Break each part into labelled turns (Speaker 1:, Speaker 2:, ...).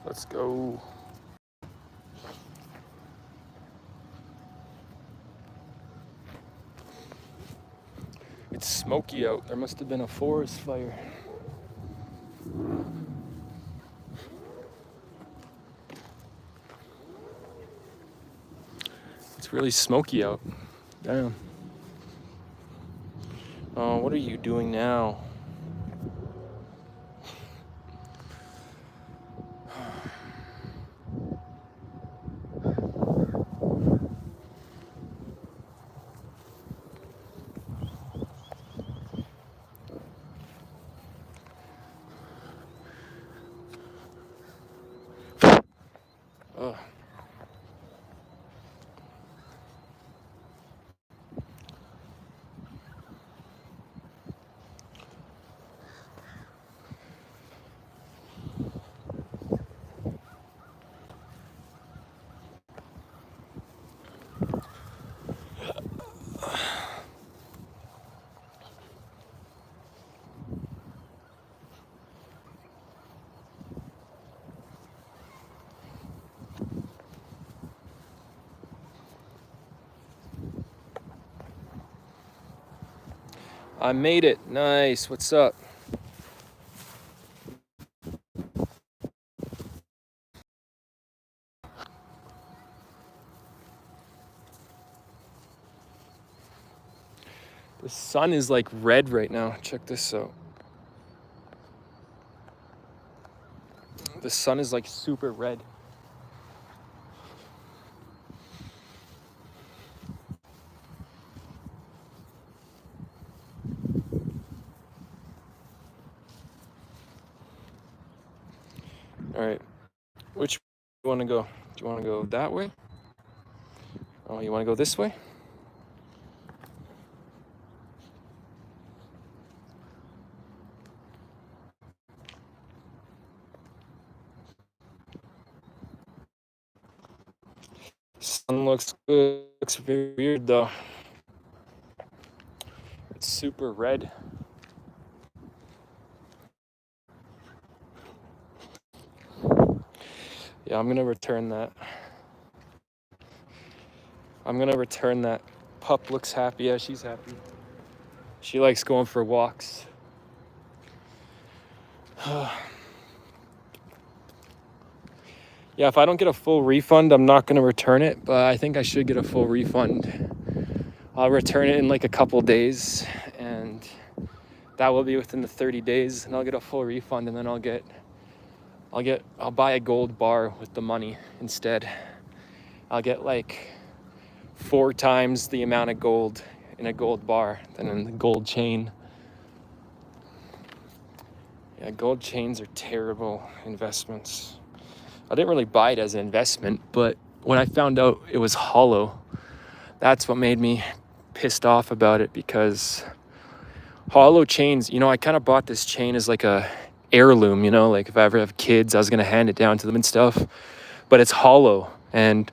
Speaker 1: Let's go. It's smoky out. There must have been a forest fire. It's really smoky out. Damn. Oh, what are you doing now? Oh. I made it. Nice. What's up? The sun is like red right now. Check this out. The sun is like super red. All right. Which way do you want to go? Do you want to go that way? Oh, you want to go this way? Sun looks good. Looks very weird though. It's super red. Yeah, I'm gonna return that. Pup looks happy. Yeah, she's happy. She likes going for walks. Yeah, if I don't get a full refund, I'm not gonna return it, but I think I should get a full refund. I'll return it in like a couple days, and that will be within the 30 days, and I'll get a full refund, and then I'll buy a gold bar with the money instead. I'll get like 4 times the amount of gold in a gold bar than in the gold chain. Yeah, gold chains are terrible investments. I didn't really buy it as an investment, but when I found out it was hollow, that's what made me pissed off about it, because hollow chains, I kind of bought this chain as like a heirloom, like if I ever have kids, I was going to hand it down to them and stuff, but it's hollow, and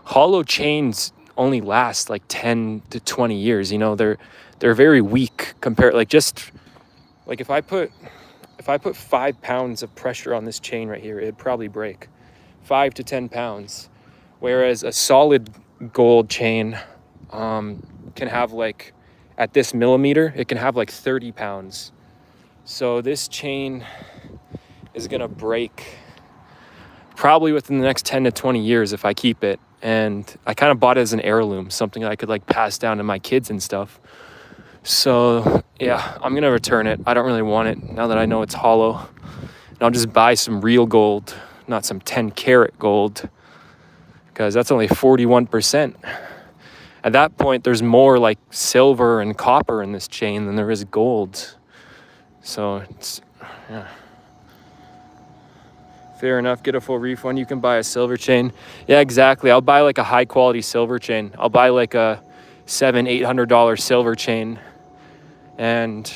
Speaker 1: hollow chains only last like 10 to 20 years. They're very weak compared, like just like if I put 5 pounds of pressure on this chain right here, it'd probably break 5 to 10 pounds. Whereas a solid gold chain can have like, at this millimeter, it can have like 30 pounds. So this chain is gonna break probably within the next 10 to 20 years if I keep it. And I kind of bought it as an heirloom, something I could like pass down to my kids and stuff. So yeah, I'm gonna return it. I don't really want it now that I know it's hollow. And I'll just buy some real gold, not some 10 karat gold, because that's only 41%. At that point, there's more like silver and copper in this chain than there is gold. So it's, yeah. Fair enough, get a full refund. You can buy a silver chain. Yeah, exactly. I'll buy like a high quality silver chain. I'll buy like a $700-800 silver chain, and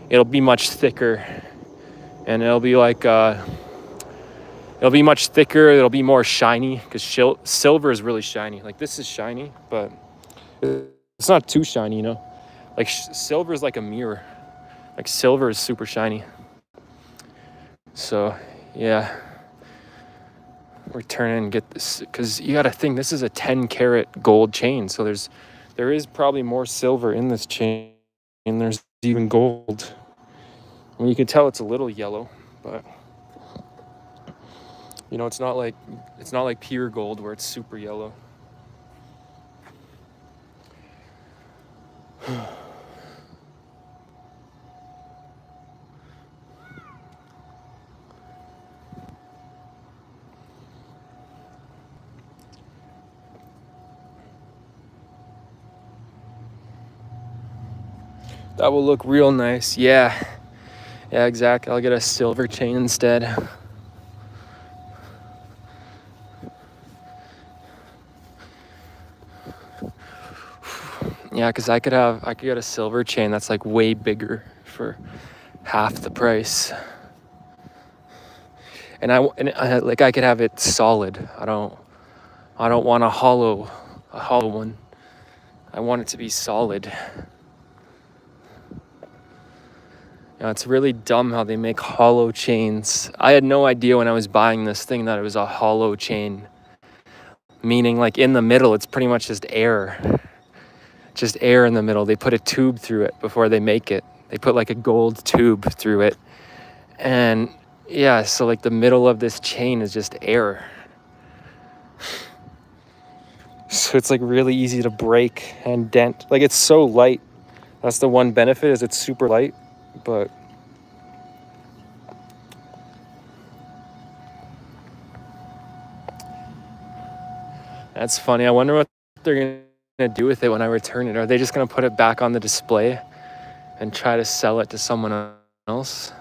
Speaker 1: it'll be much thicker, and it'll be like it'll be much thicker. It'll be more shiny, because silver is really shiny. Like this is shiny, but it's not too shiny, like silver is like a mirror. Like silver is super shiny. So yeah, return it and get this, because you got to think this is a 10 karat gold chain. So there is probably more silver in this chain, and there's even gold. I mean, you can tell it's a little yellow, but you know, it's not like pure gold where it's super yellow. That will look real nice. Yeah, exactly. I'll get a silver chain instead. Yeah, because I could get a silver chain that's like way bigger for half the price. And I could have it solid. I don't want a hollow one. I want it to be solid. You know, it's really dumb how they make hollow chains. I had no idea when I was buying this thing that it was a hollow chain. Meaning, like, in the middle, it's pretty much just air. Just air in the middle. They put a tube through it before they make it. They put like a gold tube through it. And yeah, so like the middle of this chain is just air. So it's like really easy to break and dent. Like, it's so light. That's the one benefit, is it's super light. But that's funny. I wonder what they're gonna do with it when I return it. Are they just gonna put it back on the display and try to sell it to someone else?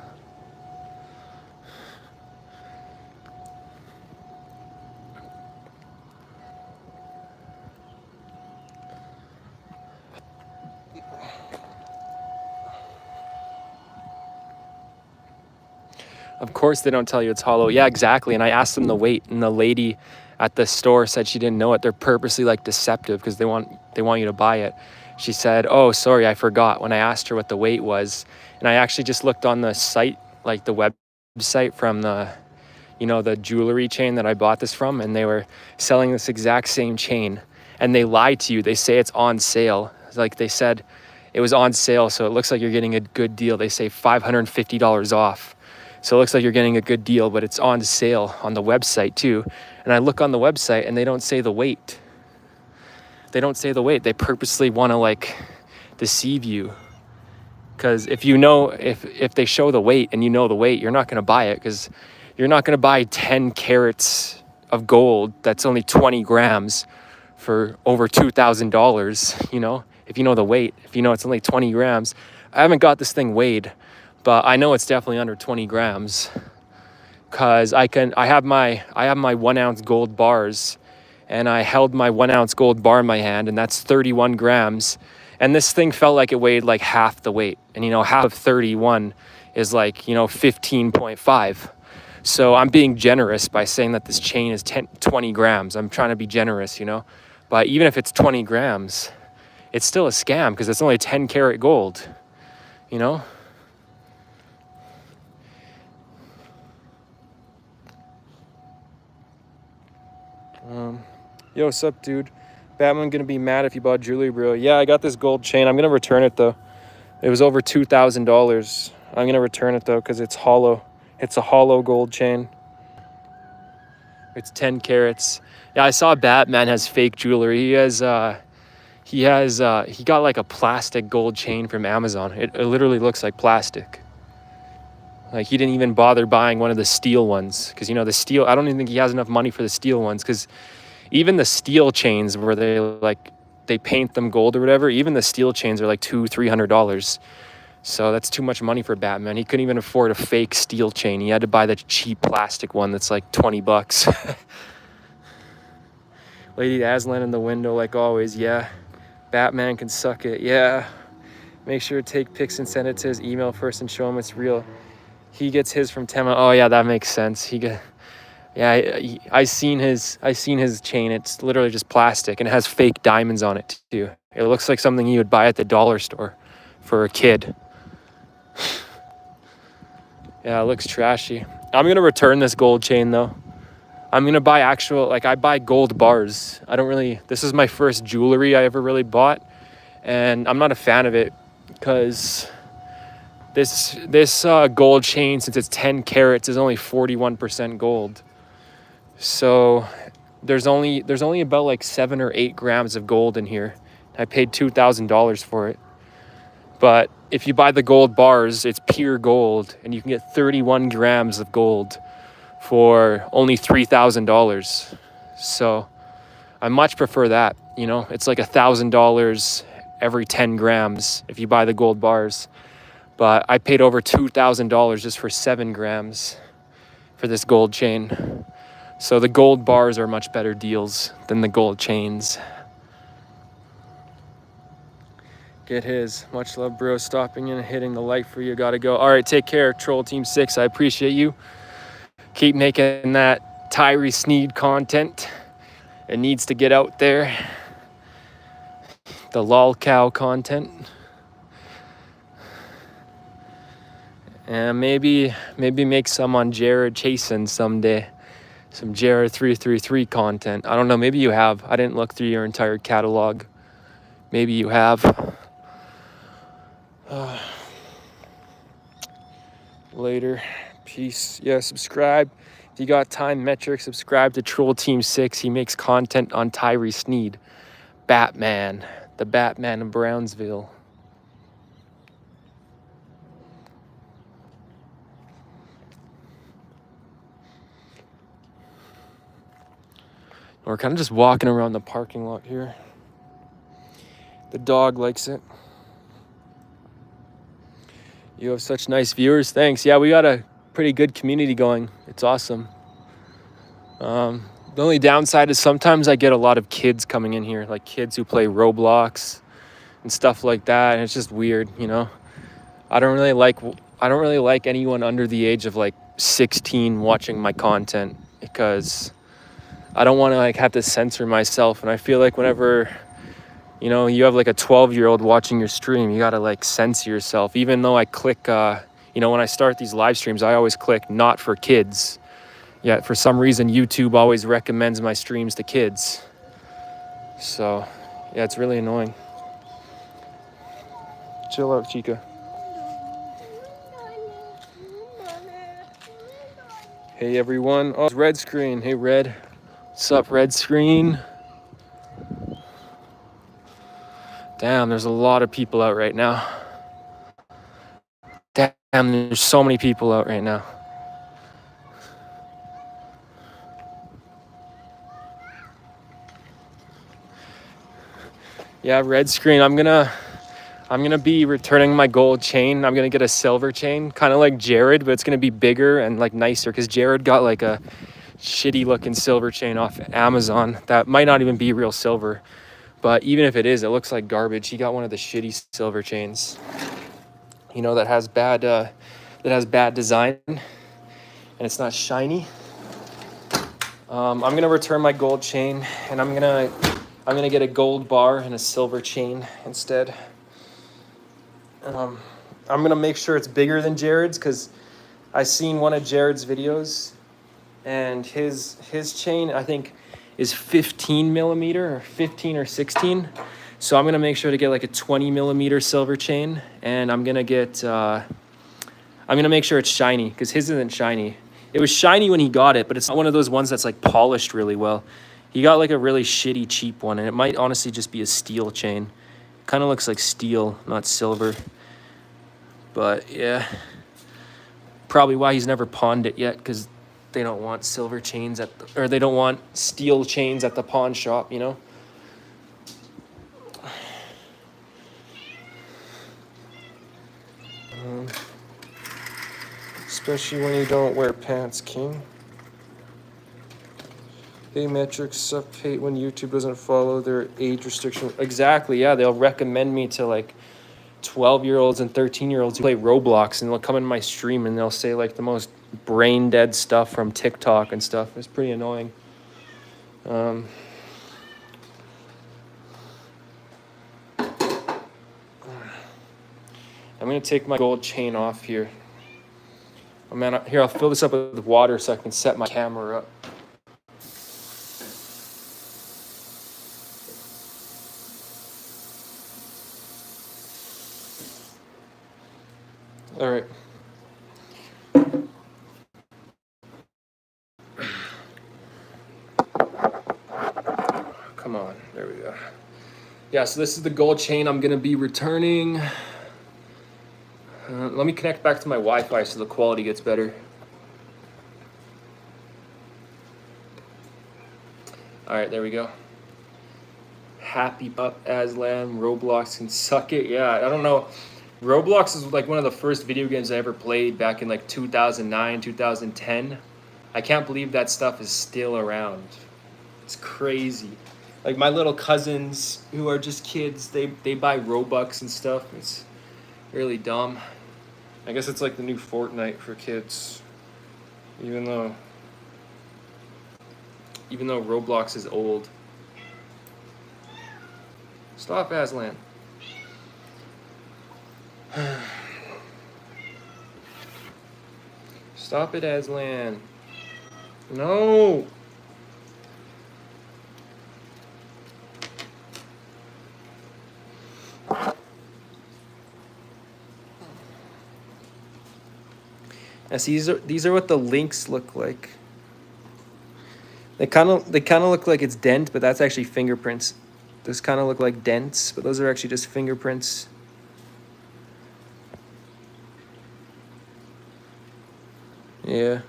Speaker 1: Of course they don't tell you it's hollow. Yeah, exactly. And I asked them the weight, and the lady at the store said she didn't know it. They're purposely like deceptive because they want you to buy it. She said, "Oh, sorry, I forgot," when I asked her what the weight was. And I actually just looked on the site, like the website from the jewelry chain that I bought this from, and they were selling this exact same chain. And they lie to you. They say it's on sale. Like, they said it was on sale, so it looks like you're getting a good deal. They say $550 off. So it looks like you're getting a good deal, but it's on sale on the website too. And I look on the website and they don't say the weight. They don't say the weight. They purposely want to like deceive you. Because if they show the weight and you know the weight, you're not going to buy it, because you're not going to buy 10 carats of gold that's only 20 grams for over $2,000, you know, if you know the weight, if you know it's only 20 grams. I haven't got this thing weighed, but I know it's definitely under 20 grams, because I have my 1 ounce gold bars, and I held my 1 ounce gold bar in my hand, and that's 31 grams. And this thing felt like it weighed like half the weight. And, you know, half of 31 is like, 15.5. So I'm being generous by saying that this chain is 20 grams. I'm trying to be generous, but even if it's 20 grams, it's still a scam, because it's only 10 karat gold, Yo, what's up, dude? Batman gonna be mad if you bought jewelry, bro. Yeah, I got this gold chain. I'm gonna return it though. It was over $2,000. I'm gonna return it though, because it's hollow. It's a hollow gold chain. It's 10 carats. Yeah, I saw Batman has fake jewelry. He got like a plastic gold chain from Amazon. It literally looks like plastic. Like, he didn't even bother buying one of the steel ones, because the steel, I don't even think he has enough money for the steel ones, because even the steel chains where they paint them gold or whatever, even the steel chains are like $200-$300. So that's too much money for Batman. He couldn't even afford a fake steel chain. He had to buy the cheap plastic one that's like $20. Lady Aslan in the window, like always. Yeah, Batman can suck it. Yeah, make sure to take pics and send it to his email first and show him it's real. He gets his from Temu. Oh yeah, that makes sense. I seen his chain. It's literally just plastic, and it has fake diamonds on it too. It looks like something you would buy at the dollar store for a kid. Yeah, it looks trashy. I'm gonna return this gold chain though. I'm gonna buy actual, like I buy gold bars. I don't really, this is my first jewelry I ever really bought, and I'm not a fan of it because this gold chain, since it's 10 carats, is only 41% gold. So there's only about like 7 or 8 grams of gold in here. I paid $2,000 for it. But if you buy the gold bars, it's pure gold, and you can get 31 grams of gold for only $3,000. So I much prefer that. You know, it's like $1,000 every 10 grams if you buy the gold bars. But I paid over $2,000 just for 7 grams for this gold chain. So the gold bars are much better deals than the gold chains. Get his. Much love, bro. Stopping in and hitting the like for you. Gotta go. All right, take care, Troll Team 6. I appreciate you. Keep making that Tyree Sneed content. It needs to get out there. The lol cow content. And maybe make some on Jared Chasen someday. Some Jared 333 content. I don't know, maybe you have. I didn't look through your entire catalog. Maybe you have. Later. Peace. Yeah, subscribe. If you got time, Metric, subscribe to Troll Team 6. He makes content on Tyree Sneed. Batman. The Batman of Brownsville. We're kind of just walking around the parking lot here. The dog likes it. You have such nice viewers. Thanks. Yeah, we got a pretty good community going. It's awesome. The only downside is sometimes I get a lot of kids coming in here, like kids who play Roblox and stuff like that, and it's just weird, you know. I don't really like anyone under the age of like 16 watching my content, because I don't want to like have to censor myself. And I feel like whenever, you know, you have like a 12-year-old watching your stream, you got to like censor yourself. Even though I click, you know, when I start these live streams, I always click not for kids. Yet for some reason, YouTube always recommends my streams to kids. So yeah, it's really annoying. Chill out, Chica. Hey everyone. Oh, it's Red Screen. Hey Red. What's up, Red Screen? Damn, there's a lot of people out right now. Damn, there's so many people out right now. Yeah, Red Screen. I'm gonna be returning my gold chain. I'm gonna get a silver chain, kind of like Jared, but it's gonna be bigger and like nicer, because Jared got like a shitty looking silver chain off Amazon that might not even be real silver, but even if it is, it looks like garbage. He got one of the shitty silver chains, you know, that has bad design and it's not shiny. I'm gonna return my gold chain, and I'm gonna get a gold bar and a silver chain instead. I'm gonna make sure it's bigger than Jared's, because I seen one of Jared's videos, and his chain I think is 15 millimeter or 15 or 16. So I'm gonna make sure to get like a 20 millimeter silver chain, and I'm gonna make sure it's shiny, because his isn't shiny. It was shiny when he got it, but it's not one of those ones that's like polished really well. He got like a really shitty cheap one, and it might honestly just be a steel chain. Kind of looks like steel, not silver. But yeah, probably why he's never pawned it yet, because they don't want silver chains or they don't want steel chains at the pawn shop, you know? Especially when you don't wear pants, King. Hey, Metrics, sup hate when YouTube doesn't follow their age restriction. Exactly, yeah, they'll recommend me to like 12-year-olds and 13-year-olds who play Roblox, and they'll come in my stream and they'll say like the most brain dead stuff from TikTok and stuff. It's pretty annoying. I'm gonna take my gold chain off here. Oh man, here, I'll fill this up with water so I can set my camera up. All right. Come on, there we go. Yeah, so this is the gold chain I'm gonna be returning. Let me connect back to my Wi-Fi so the quality gets better. All right, there we go. Happy up Aslan, Roblox can suck it. Yeah, I don't know. Roblox is like one of the first video games I ever played back in like 2009, 2010. I can't believe that stuff is still around. It's crazy. Like my little cousins who are just kids, they buy Robux and stuff. It's really dumb. I guess it's like the new Fortnite for kids. Even though Roblox is old. Stop, Aslan. Stop it, Aslan. No. Yes, these are what the links look like. They kind of look like it's dent, but that's actually fingerprints. Those kind of look like dents, but those are actually just fingerprints. Yeah.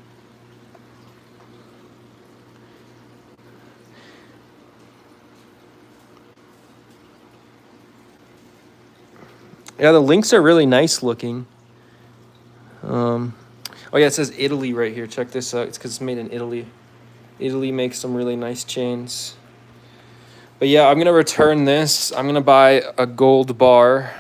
Speaker 1: Yeah, the links are really nice looking. Oh yeah, it says Italy right here. Check this out. It's because it's made in Italy. Italy makes some really nice chains. But yeah, I'm going to return this. I'm going to buy a gold bar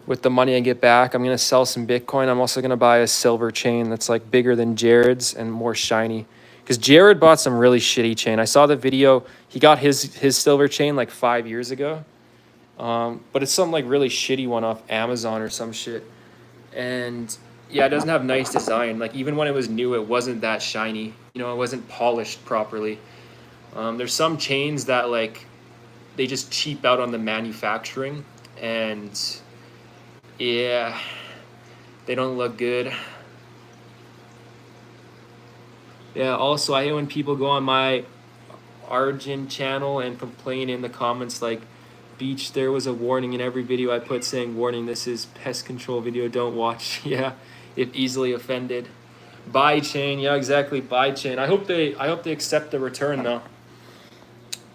Speaker 1: with the money I get back. I'm going to sell some Bitcoin. I'm also going to buy a silver chain that's like bigger than Jared's and more shiny. Because Jared bought some really shitty chain. I saw the video. He got his silver chain like 5 years ago. But it's some like really shitty one off Amazon or some shit. And yeah, it doesn't have nice design. Like even when it was new, it wasn't that shiny. You know, it wasn't polished properly. There's some chains that like they just cheap out on the manufacturing, and yeah, they don't look good. Yeah, also I hate when people go on my Argent channel and complain in the comments like, Beach, there was a warning in every video I put saying, warning, this is pest control video, don't watch. Yeah, if easily offended. Buy chain, yeah, exactly, buy chain. I hope they accept the return though.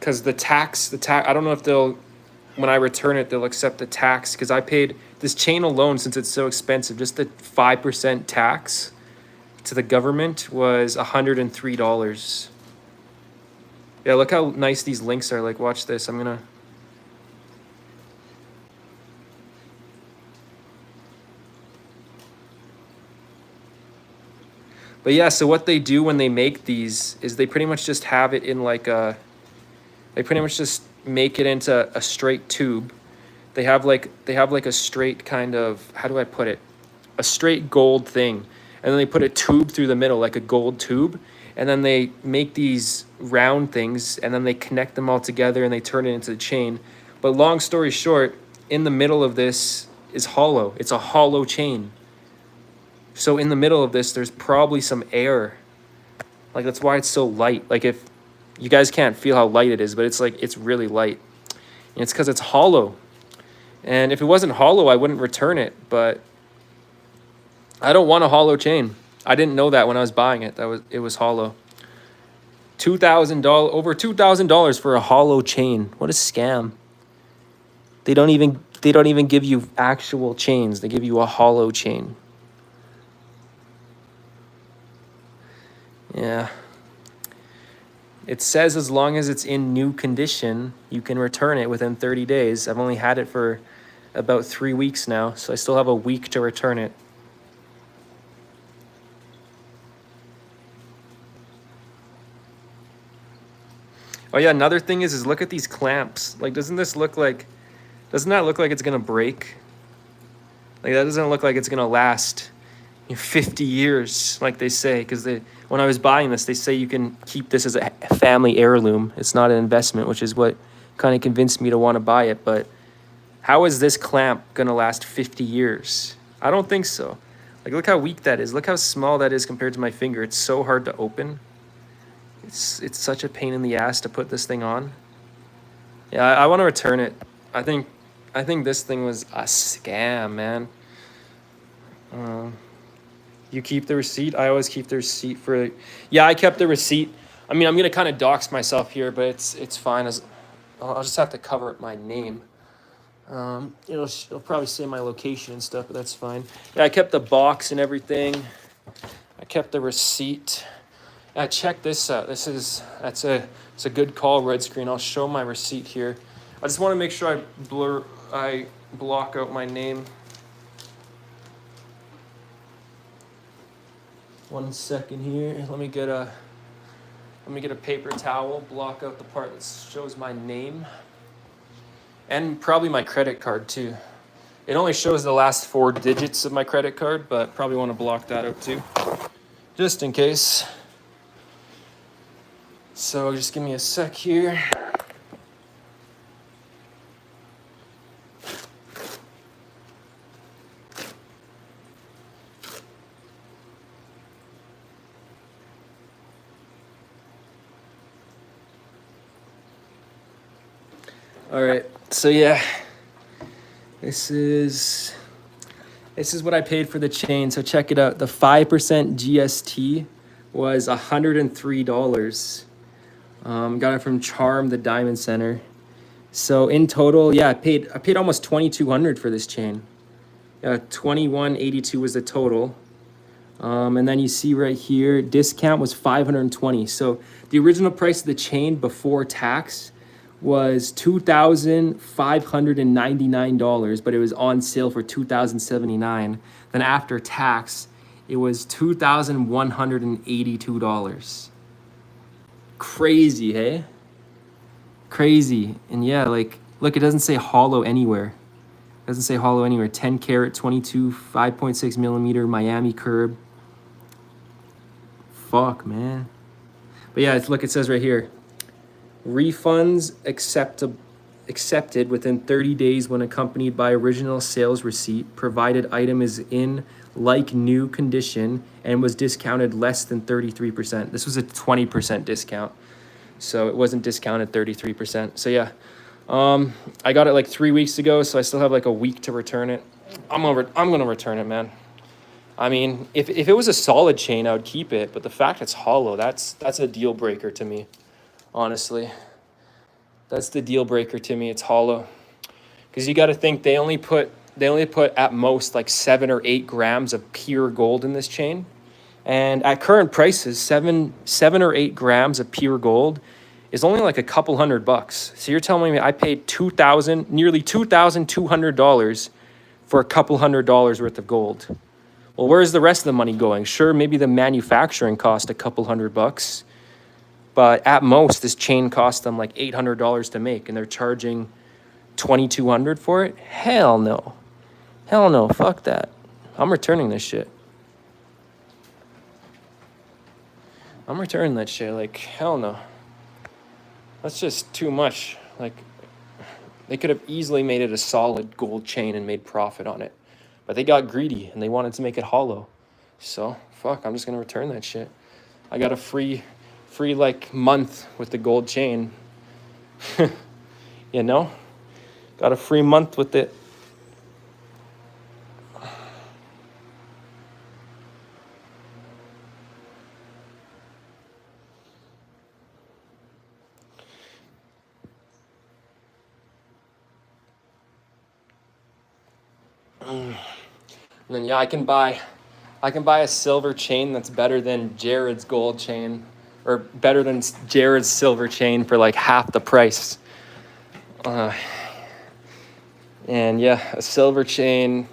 Speaker 1: Because the tax, I don't know if when I return it, they'll accept the tax. Because I paid this chain alone, since it's so expensive, just the 5% tax to the government was $103. Yeah, look how nice these links are. Like, watch this. I'm gonna. But yeah, so what they do when they make these is they pretty much just have it in like a. They pretty much just make it into a straight tube. They have like a straight kind of, how do I put it? A straight gold thing. And then they put a tube through the middle, like a gold tube. And then they make these round things and then they connect them all together and they turn it into the chain. But long story short, in the middle of this is hollow. It's a hollow chain. So in the middle of this, there's probably some air. Like that's why it's so light. Like if you guys can't feel how light it is, but it's like, it's really light. And it's because it's hollow. And if it wasn't hollow, I wouldn't return it. But I don't want a hollow chain. I didn't know that when I was buying it. It was hollow. $2,000, over $2,000 for a hollow chain. What a scam. They don't even give you actual chains. They give you a hollow chain. Yeah. It says as long as it's in new condition, you can return it within 30 days. I've only had it for about 3 weeks now, so I still have a week to return it. Oh yeah, another thing is look at these clamps. Like, doesn't that look like it's gonna break? Like that doesn't look like it's gonna last 50 years, like they say, because when I was buying this, they say you can keep this as a family heirloom. It's not an investment, which is what kind of convinced me to want to buy it. But how is this clamp going to last 50 years? I don't think so. Like, look how weak that is. Look how small that is compared to my finger. It's so hard to open. It's such a pain in the ass to put this thing on. Yeah, I want to return it. I think this thing was a scam, man. You keep the receipt? I always keep the receipt for... Yeah, I kept the receipt. I mean, I'm going to kind of dox myself here, but it's fine. I'll just have to cover up my name. It'll probably say my location and stuff, but that's fine. Yeah, I kept the box and everything. I kept the receipt. Yeah, check this out. It's a good call, red screen. I'll show my receipt here. I just want to make sure I block out my name. 1 second here. Let me get a paper towel, block out the part that shows my name. And probably my credit card too. It only shows the last 4 digits of my credit card, but probably want to block that out too, just in case. So just give me a sec here. All right, so yeah, this is what I paid for the chain. So check it out. The 5% GST was $103. Got it from Charm, the Diamond Center. So in total, yeah, I paid almost $2,200 for this chain. $2,182 was the total. And then you see right here, discount was $520. So the original price of the chain before tax was $2,599, but it was on sale for $2,079. Then after tax, it was $2,182. Crazy, hey? Crazy. And yeah, like, look, it doesn't say hollow anywhere. It doesn't say hollow anywhere. 10 karat, 22, 5.6 millimeter Miami curb. Fuck, man. But yeah, look, it says right here. Refunds accepted within 30 days when accompanied by original sales receipt, provided item is in like new condition and was discounted less than 33%. This was a 20% discount, so it wasn't discounted 33%. So yeah, I got it like 3 weeks ago, so I still have like a week to return it. I'm gonna return it, man. I mean, if it was a solid chain, I would keep it, but the fact it's hollow, that's a deal breaker to me. Honestly, that's the deal breaker to me. It's hollow, because you got to think they only put at most like 7 or 8 grams of pure gold in this chain, and at current prices, 7 or 8 grams of pure gold is only like a couple $100. So you're telling me I paid nearly $2,200 for a couple $100 worth of gold? Well, where's the rest of the money going? Sure, maybe the manufacturing cost a couple $100. But at most, this chain cost them like $800 to make, and they're charging $2,200 for it? Hell no. Hell no. Fuck that. I'm returning this shit. I'm returning that shit. Like, hell no. That's just too much. Like, they could have easily made it a solid gold chain and made profit on it. But they got greedy, and they wanted to make it hollow. So, fuck, I'm just going to return that shit. I got a free like month with the gold chain. You know, got a free month with it. And then yeah, I can buy a silver chain that's better than Jared's gold chain, or better than Jared's silver chain for like half the price. And yeah, a silver chain,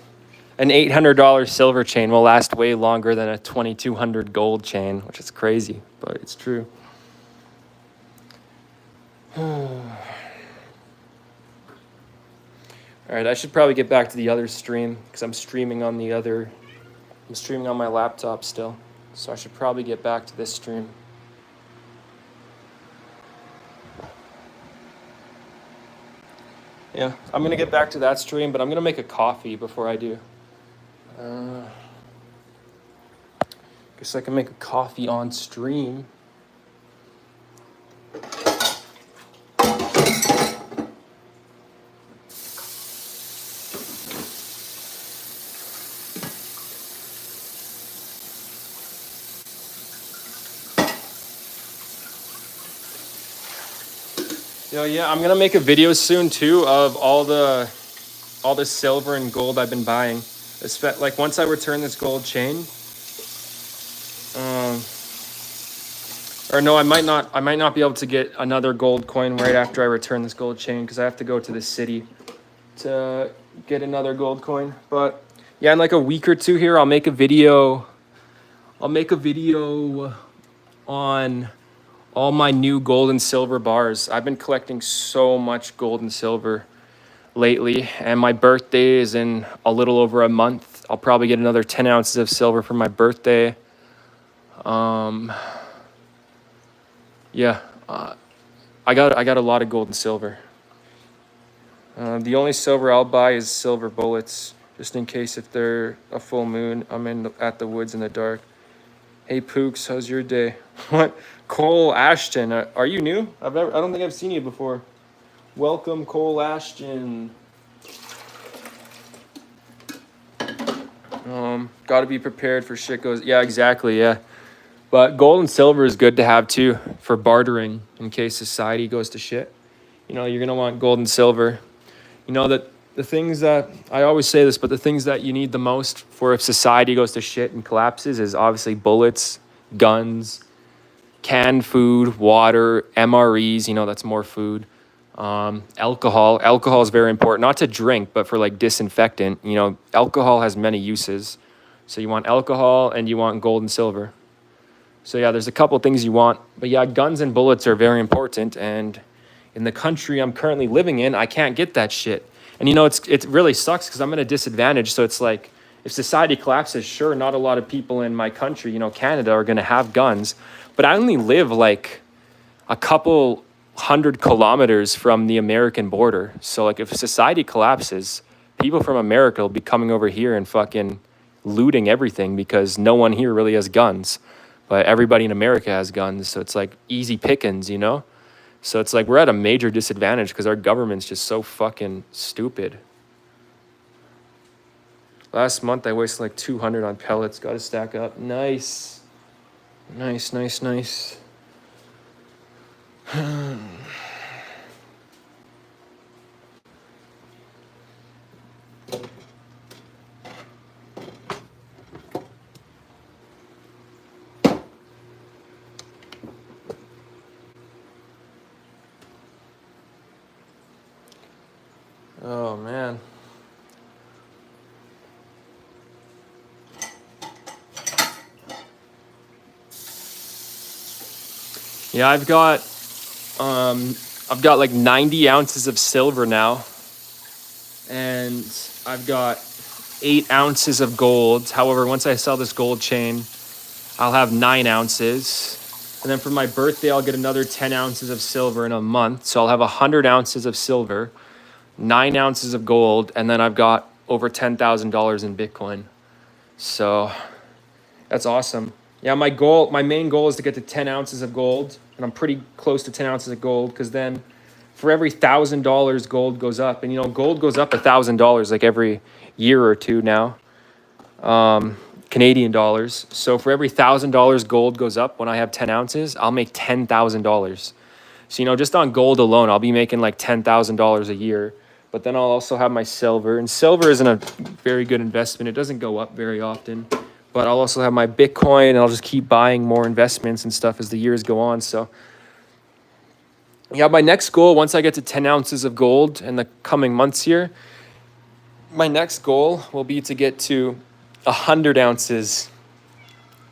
Speaker 1: an $800 silver chain will last way longer than a $2,200 gold chain, which is crazy, but it's true. All right, I should probably get back to the other stream, because I'm streaming on my laptop still. So I should probably get back to this stream. Yeah, I'm going to get back to that stream, but I'm going to make a coffee before I do. Guess I can make a coffee on stream. Yeah, I'm gonna make a video soon too of all the silver and gold I've been buying. Like once I return this gold chain, um, or no, I might not be able to get another gold coin right after I return this gold chain because I have to go to the city to get another gold coin. But yeah, in like a week or two here, I'll make a video. I'll make a video on all my new gold and silver bars. I've been collecting so much gold and silver lately, and my birthday is in a little over a month. I'll probably get another 10 ounces of silver for my birthday. Yeah, I got a lot of gold and silver. The only silver I'll buy is silver bullets, just in case if they're a full moon, I'm at the woods in the dark. Hey Pooks, how's your day? What? Cole Ashton, are you new? I don't think I've seen you before. Welcome, Cole Ashton. Got to be prepared for shit goes. Yeah, exactly. Yeah, but gold and silver is good to have too for bartering in case society goes to shit. You know, you're gonna want gold and silver. You know that the things that I always say this, but the things that you need the most for if society goes to shit and collapses is obviously bullets, guns, canned food, water, MREs. You know, that's more food. Alcohol. Alcohol is very important, not to drink, but for like disinfectant. You know, alcohol has many uses. So you want alcohol and you want gold and silver. So yeah, there's a couple things you want. But yeah, guns and bullets are very important. And in the country I'm currently living in, I can't get that shit. And you know, it really sucks because I'm at a disadvantage. So it's like, if society collapses, sure, not a lot of people in my country, you know, Canada, are going to have guns. But I only live like a couple 100 kilometers from the American border. So like if society collapses, people from America will be coming over here and fucking looting everything because no one here really has guns. But everybody in America has guns. So it's like easy pickings, you know? So it's like we're at a major disadvantage because our government's just so fucking stupid. Last month I wasted like 200 on pellets. Got to stack up. Nice. Nice. Oh man. Yeah, I've got like 90 ounces of silver now, and I've got 8 ounces of gold. However, once I sell this gold chain, I'll have 9 ounces. And then for my birthday, I'll get another 10 ounces of silver in a month. So I'll have 100 ounces of silver, 9 ounces of gold, and then I've got over $10,000 in Bitcoin. So that's awesome. Yeah, my main goal is to get to 10 ounces of gold, and I'm pretty close to 10 ounces of gold because then for every $1,000 gold goes up, and you know, gold goes up $1,000 like every year or two now, Canadian dollars. So for every $1,000 gold goes up when I have 10 ounces, I'll make $10,000. So, you know, just on gold alone, I'll be making like $10,000 a year. But then I'll also have my silver, and silver isn't a very good investment. It doesn't go up very often. But I'll also have my Bitcoin, and I'll just keep buying more investments and stuff as the years go on. So yeah, my next goal, once I get to 10 ounces of gold in the coming months here, my next goal will be to get to 100 ounces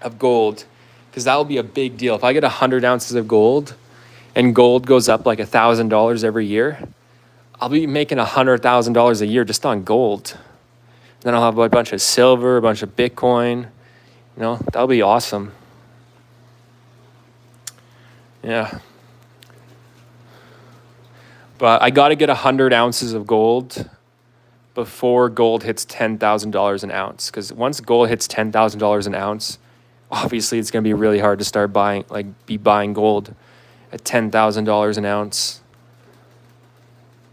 Speaker 1: of gold, because that will be a big deal. If I get 100 ounces of gold and gold goes up like $1,000 every year, I'll be making $100,000 a year just on gold. Then I'll have a bunch of silver, a bunch of Bitcoin. You know, that'll be awesome. Yeah. But I got to get 100 ounces of gold before gold hits $10,000 an ounce. Because once gold hits $10,000 an ounce, obviously it's going to be really hard to start buying, like be buying gold at $10,000 an ounce.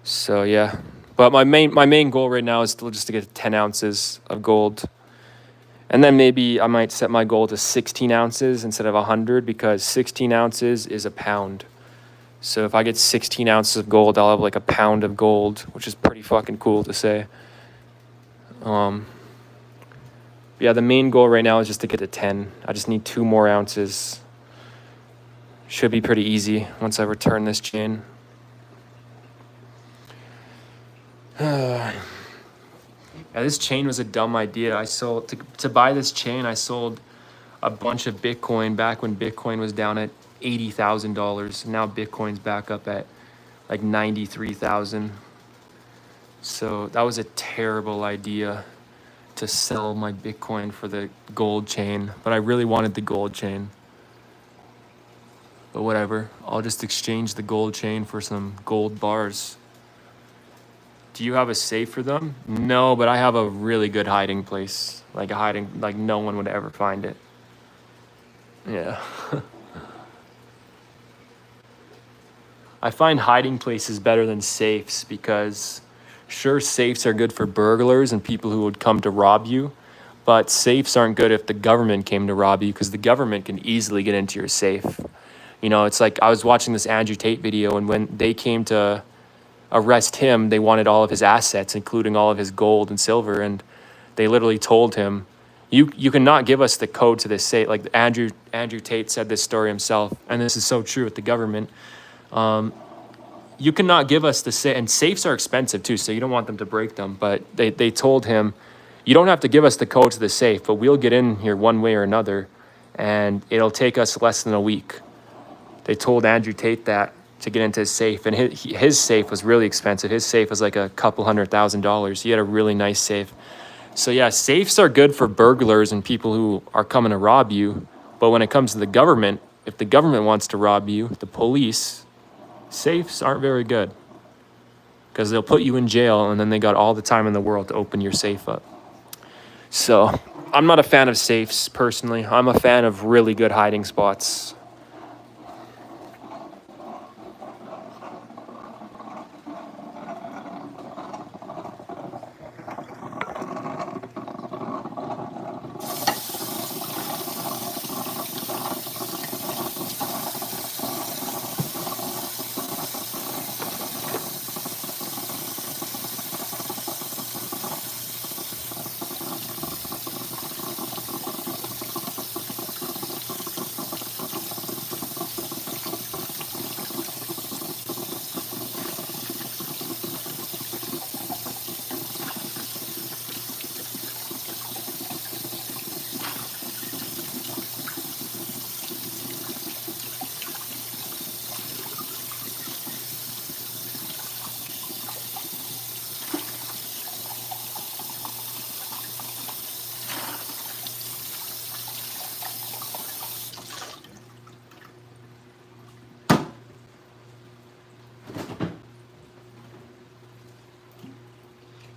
Speaker 1: So yeah, but my main goal right now is still just to get 10 ounces of gold. And then maybe I might set my goal to 16 ounces instead of 100, because 16 ounces is a pound. So if I get 16 ounces of gold, I'll have like a pound of gold, which is pretty fucking cool to say. Yeah, the main goal right now is just to get to 10. I just need 2 more ounces. Should be pretty easy once I return this chain. Yeah, this chain was a dumb idea. I sold to buy this chain. I sold a bunch of Bitcoin back when Bitcoin was down at $80,000. Now Bitcoin's back up at like 93,000. So that was a terrible idea to sell my Bitcoin for the gold chain, but I really wanted the gold chain. But whatever, I'll just exchange the gold chain for some gold bars. Do you have a safe for them? No, but I have a really good hiding place. Like no one would ever find it. Yeah. I find hiding places better than safes because sure, safes are good for burglars and people who would come to rob you, but safes aren't good if the government came to rob you, because the government can easily get into your safe. You know, it's like I was watching this Andrew Tate video, and when they came to arrest him, they wanted all of his assets, including all of his gold and silver, and they literally told him, you cannot give us the code to this safe. Like Andrew Tate said this story himself, and this is so true with the government. You cannot give us the safe, and safes are expensive too, so you don't want them to break them. But they told him, you don't have to give us the code to the safe, but we'll get in here one way or another, and it'll take us less than a week. They told Andrew Tate that to get into his safe, and his safe was really expensive. His safe was like a couple $100,000. He had a really nice safe. So yeah, safes are good for burglars and people who are coming to rob you. But when it comes to the government, if the government wants to rob you, the police, safes aren't very good, because they'll put you in jail and then they got all the time in the world to open your safe up. So I'm not a fan of safes personally. I'm a fan of really good hiding spots.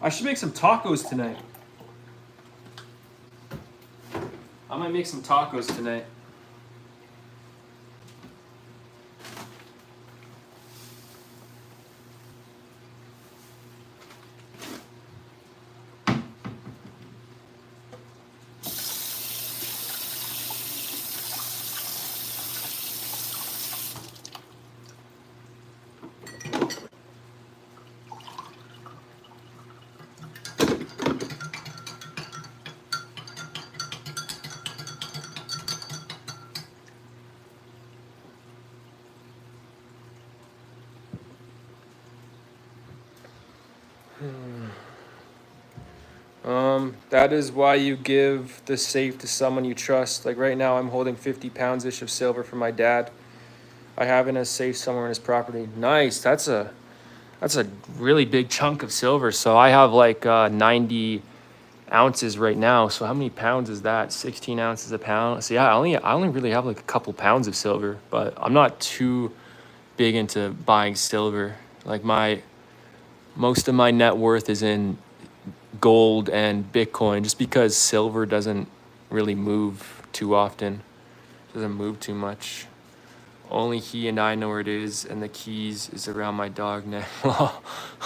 Speaker 1: I should make some tacos tonight. I might make some tacos tonight. That is why you give the safe to someone you trust. Like right now, I'm holding 50 pounds-ish of silver for my dad. I have in a safe somewhere in his property. Nice. That's a really big chunk of silver. So I have like 90 ounces right now. So how many pounds is that? 16 ounces a pound. So yeah, I only really have like a couple pounds of silver, but I'm not too big into buying silver. Like most of my net worth is in gold and Bitcoin just because silver doesn't really move too often. Doesn't move too much. Only he and I know where it is, and the keys is around my dog neck.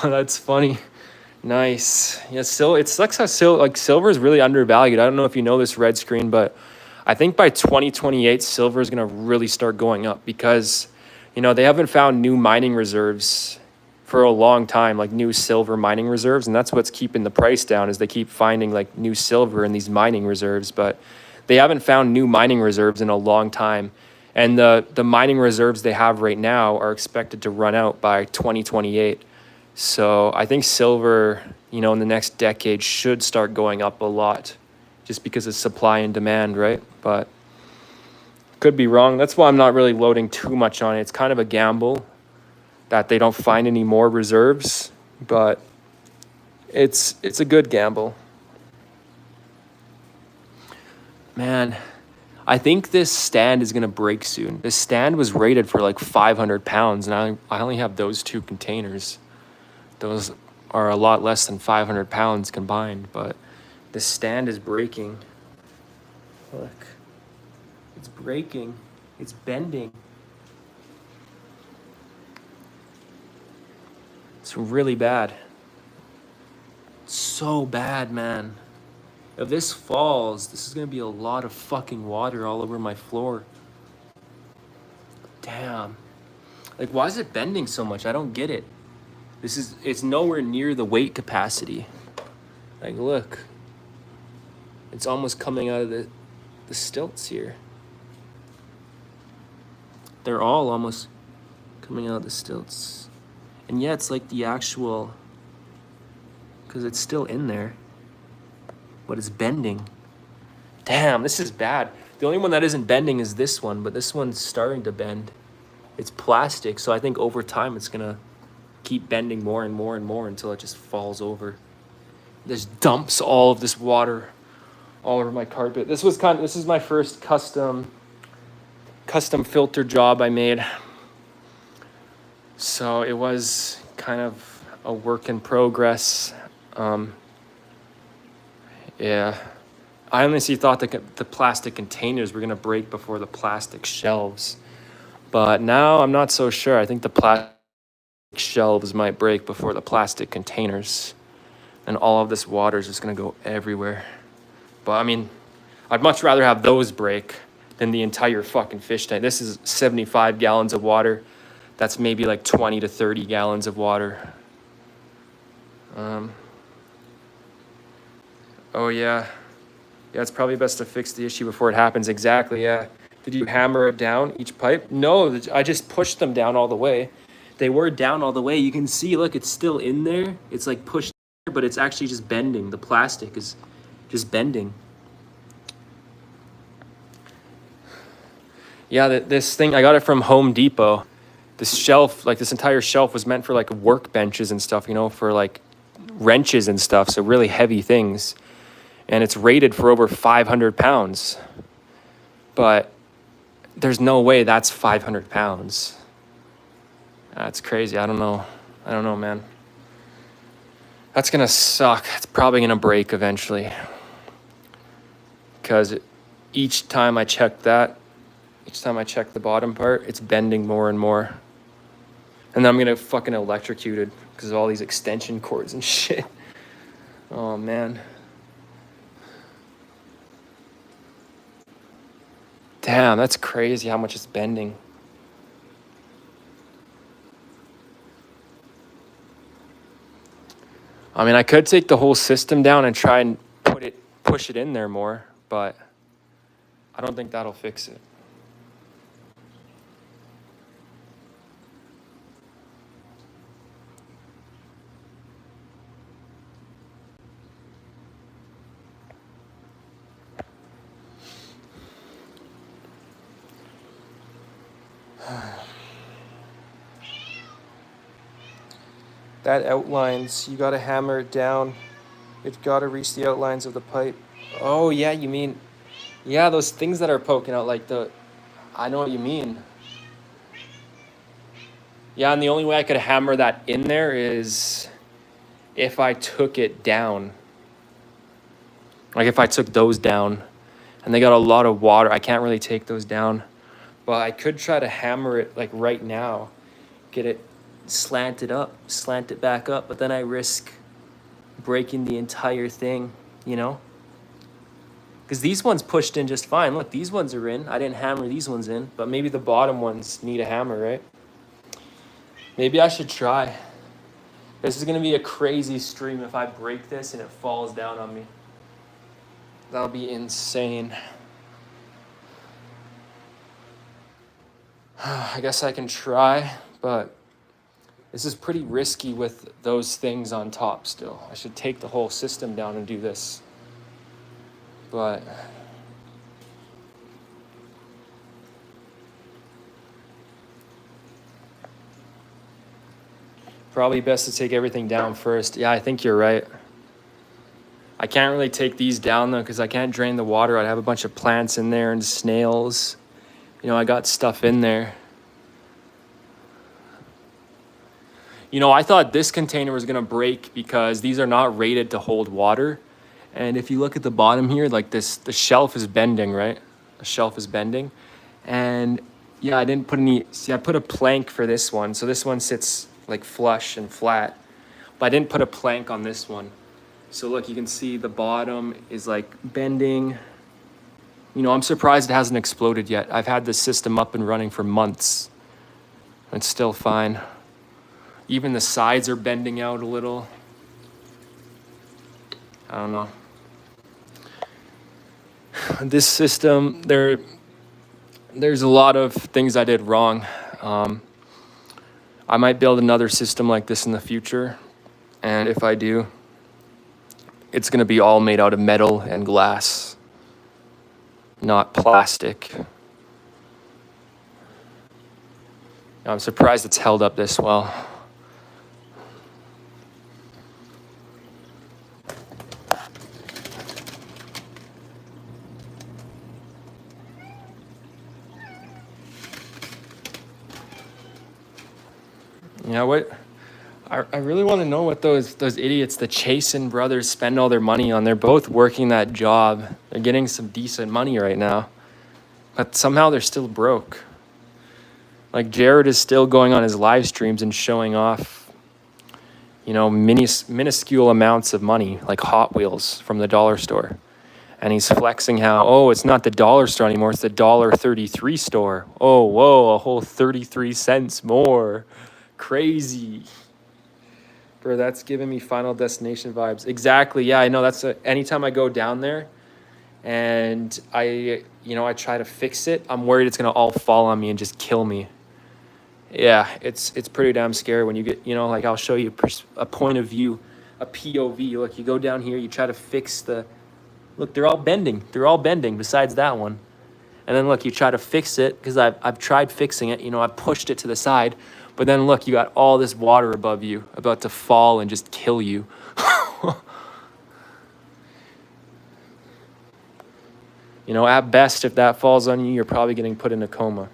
Speaker 1: That's funny. Nice. Yeah, still it sucks how silver is really undervalued. I don't know if you know this, Red Screen, but I think by 2028 silver is going to really start going up because they haven't found new mining reserves for a long time, like new silver mining reserves, and that's what's keeping the price down is they keep finding like new silver in these mining reserves, but they haven't found new mining reserves in a long time. And the mining reserves they have right now are expected to run out by 2028. So I think silver, in the next decade should start going up a lot just because of supply and demand, right? But could be wrong. That's why I'm not really loading too much on it. It's kind of a gamble that they don't find any more reserves, but it's a good gamble. Man, I think this stand is going to break soon. This stand was rated for like 500 pounds, and I only have those 2 containers. Those are a lot less than 500 pounds combined, but this stand is breaking. Look, it's breaking. It's bending. It's really bad. So bad, man. If this falls, this is going to be a lot of fucking water all over my floor. Damn. Like, why is it bending so much? I don't get it. It's nowhere near the weight capacity. Like, look. It's almost coming out of the stilts here. They're all almost coming out of the stilts. And yeah, it's like the actual, because it's still in there, but it's bending. Damn, this is bad. The only one that isn't bending is this one, but this one's starting to bend. It's plastic, so I think over time it's gonna keep bending more and more and more until it just falls over. This dumps all of this water all over my carpet. This is my first custom filter job I made. So it was kind of a work in progress. Yeah. I honestly thought that the plastic containers were going to break before the plastic shelves. But now I'm not so sure. I think the plastic shelves might break before the plastic containers. And all of this water is just going to go everywhere. But I mean, I'd much rather have those break than the entire fucking fish tank. This is 75 gallons of water. That's maybe like 20 to 30 gallons of water. Oh yeah. Yeah, it's probably best to fix the issue before it happens. Exactly, yeah. Did you hammer it down, each pipe? No, I just pushed them down all the way. They were down all the way. You can see, look, it's still in there. It's like pushed, but it's actually just bending. The plastic is just bending. Yeah, this thing, I got it from Home Depot. This shelf, like this entire shelf was meant for like workbenches and stuff, for like wrenches and stuff. So really heavy things. And it's rated for over 500 pounds. But there's no way that's 500 pounds. That's crazy. I don't know, man. That's going to suck. It's probably going to break eventually. Because each time I check the bottom part, it's bending more and more. And then I'm going to fucking electrocute it because of all these extension cords and shit. Oh, man. Damn, that's crazy how much it's bending. I mean, I could take the whole system down and try and push it in there more, but I don't think that'll fix it. That outlines, you gotta hammer it down. It's gotta reach the outlines of the pipe. Oh yeah, you mean, yeah, those things that are poking out, I know what you mean. Yeah, and the only way I could hammer that in there is if I took it down. Like if I took those down, and they got a lot of water, I can't really take those down. But I could try to hammer it like right now, get it slanted up, slant it back up, but then I risk breaking the entire thing, you know? Because these ones pushed in just fine. Look, these ones are in. I didn't hammer these ones in, but maybe the bottom ones need a hammer, right? Maybe I should try. This is gonna be a crazy stream if I break this and it falls down on me. That'll be insane. I guess I can try, but this is pretty risky with those things on top still. I should take the whole system down and do this. But probably best to take everything down first. Yeah, I think you're right. I can't really take these down though because I can't drain the water. I have a bunch of plants in there and snails. You know, I got stuff in there. You know, I thought this container was gonna break because these are not rated to hold water. And if you look at the bottom here, like this, the shelf is bending, right? The shelf is bending. And yeah, I didn't put any, see, I put a plank for this one. So this one sits like flush and flat, but I didn't put a plank on this one. So look, you can see the bottom is like bending. You know, I'm surprised it hasn't exploded yet. I've had this system up and running for months. It's still fine. Even the sides are bending out a little. I don't know. This system, there's a lot of things I did wrong. I might build another system like this in the future. And if I do, it's gonna be all made out of metal and glass, not plastic. I'm surprised it's held up this well. You know what? I really want to know what those idiots, the Chasen brothers, spend all their money on. They're both working that job. They're getting some decent money right now, but somehow they're still broke. Like Jared is still going on his live streams and showing off, you know, minuscule amounts of money, like Hot Wheels from the dollar store. And he's flexing how, oh, it's not the dollar store anymore, it's the $1.33 store. Oh, whoa, a whole 33 cents more. Crazy. Bro, that's giving me Final Destination vibes. Exactly, yeah, I know. Anytime I go down there and I try to fix it, I'm worried it's gonna all fall on me and just kill me. Yeah, it's pretty damn scary when you get, you know, like I'll show you a point of view, a POV. Look, you go down here, you try to fix look, they're all bending besides that one. And then look, you try to fix it, because I've tried fixing it, you know, I pushed it to the side, but then look, you got all this water above you, about to fall and just kill you. You know, at best, if that falls on you, you're probably getting put in a coma.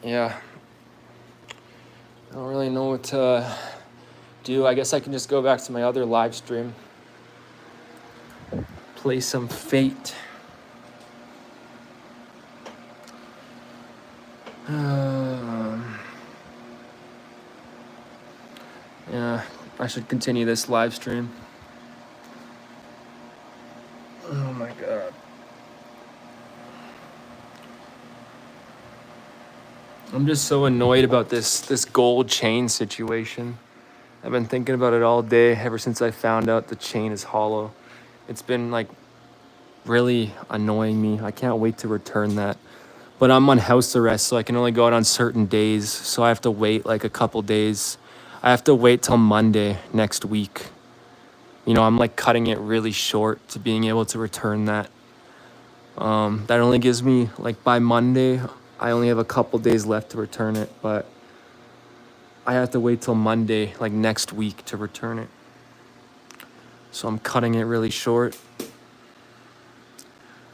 Speaker 1: Yeah. I don't really know what to do. I guess I can just go back to my other live stream. Play some Fate. Yeah, I should continue this live stream. Oh my god. I'm just so annoyed about this gold chain situation. I've been thinking about it all day ever since I found out the chain is hollow. It's been like really annoying me. I can't wait to return that. But I'm on house arrest, so I can only go out on certain days. So I have to wait like a couple days. I have to wait till Monday next week. You know, I'm like cutting it really short to being able to return that. That only gives me, like, by Monday, I only have a couple days left to return it, but I have to wait till Monday, like next week, to return it. So I'm cutting it really short.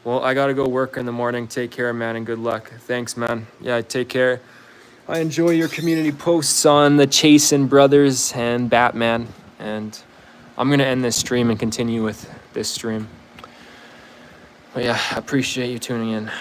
Speaker 1: Well, I gotta go work in the morning. Take care, man, and good luck. Thanks, man. Yeah, take care. I enjoy your community posts on the Chasen brothers and Batman, and I'm gonna end this stream and continue with this stream. But yeah, I appreciate you tuning in.